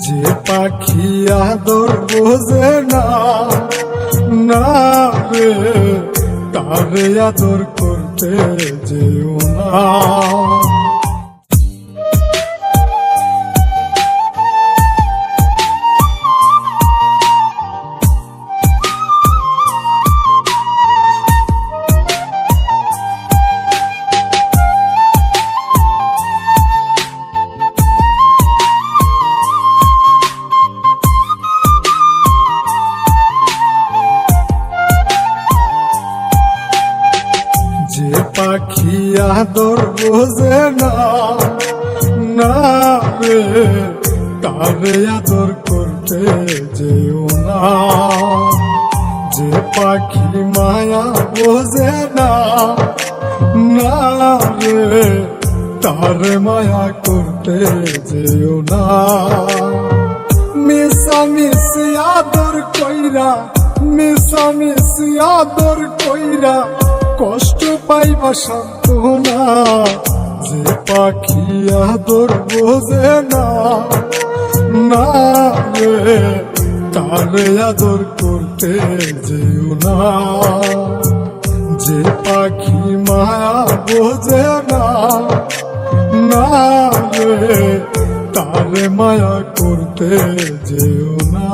যে পাখি আদর বোঝে না না রে, তারে আদর করতে যেও না। যে পাখি আদর বোঝে না না রে, তারে আদর করতে যেও না। যে পাখি মায়া বোঝে না না রে, তারে মায়া করতে যেও না। মিশামিশি আদর কইরা, মিশামিশি আদর কইরা কষ্ট পাইবা সান্ত্বনা। যে পাখি আদর বোঝে না না রে, তারে আদর করতে যেও না। যে পাখি মায়া বোঝে না না রে, তারে মায়া করতে যেও না।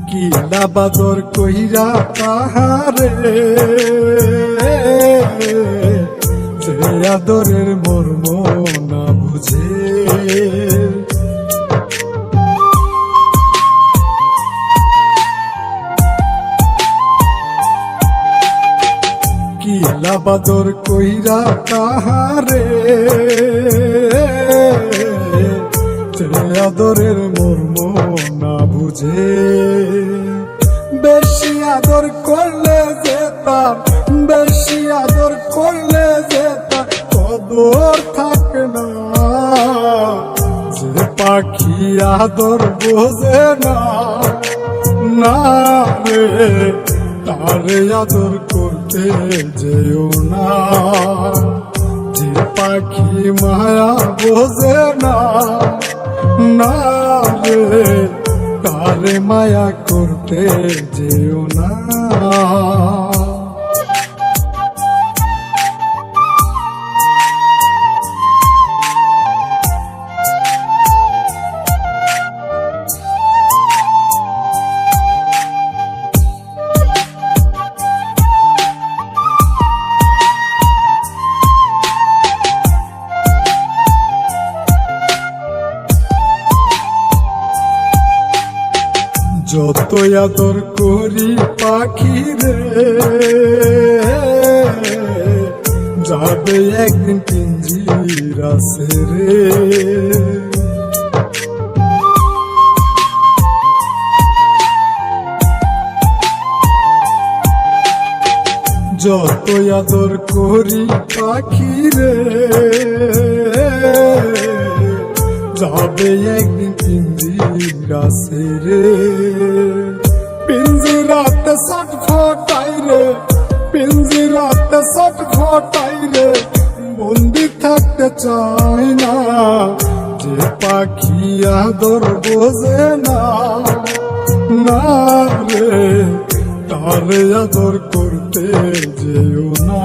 কিলা বাদর কইরা তাহারে, যে আদরের মর্ম না বুঝে। কিলা বাদর কইরা তাহারে, যে আদরের মর্ম না বুঝে। বেশি আদর করলে যেতাম, বেশি আদর করলে যেতাম, কদর থাকে না। যে পাখি আদর বোঝে না না রে, তারে আদর করতে যেও না। যে পাখি মায়া বোঝে না না রে, তারে মায়া করতে যেও না। যত আদর করি পাখি রে, যাবে একদিন পিঞ্জিরা ছেড়ে। যত আদর করি পাখি রে, যাবে একদিন পিঞ্জিরা ছেড়ে। পিঞ্জিরাতে ছট ফটাই রে, পিঞ্জিরাতে ছট ফটাই রে, বন্দি থাকতে চাই না। যে পাখি আদর বোঝে না না রে, তারে আদর করতে যেও না।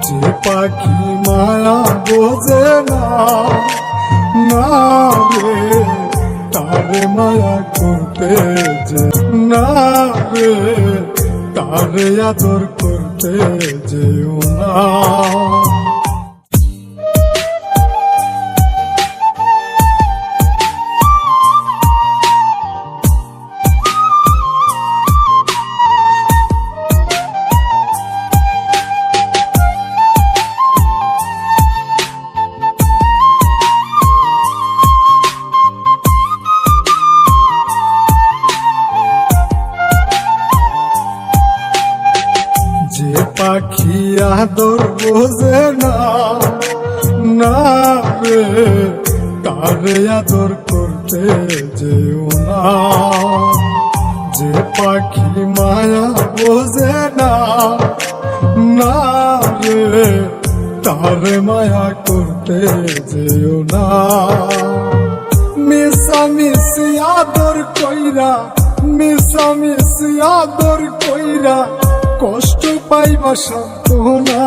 যে পাখি মায়া বোঝে না না রে, তারে মায়া করতে যে না রে, তারে আদর করতে যেও না। পাখি আদর বোঝে না, না রে তারে আদর করতে যেও না। যে পাখি মায়া বোঝে না, না রে তারে মায়া করতে যেও না। মিশামিশি আদর কইরা, মিশামিশি আদর কইরা কষ্ট পাইবা সান্ত্বনা।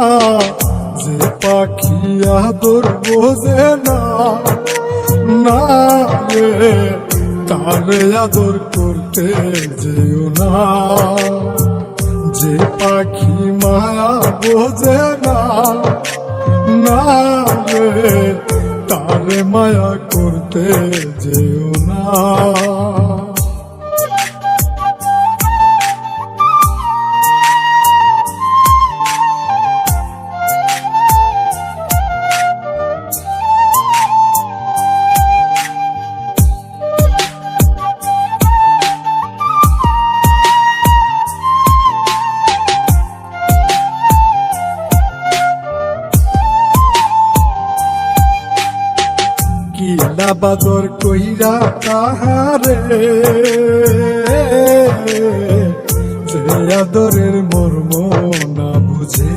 যে পাখি আদর বোঝে না, না রে তারে আদর করতে যেও না। যে পাখি মায়া বোঝে না, না রে তারে মায়া করতে যেও না। কিলা বাদর কইরা তাহারে, যে আদরের মর্ম না বুঝে।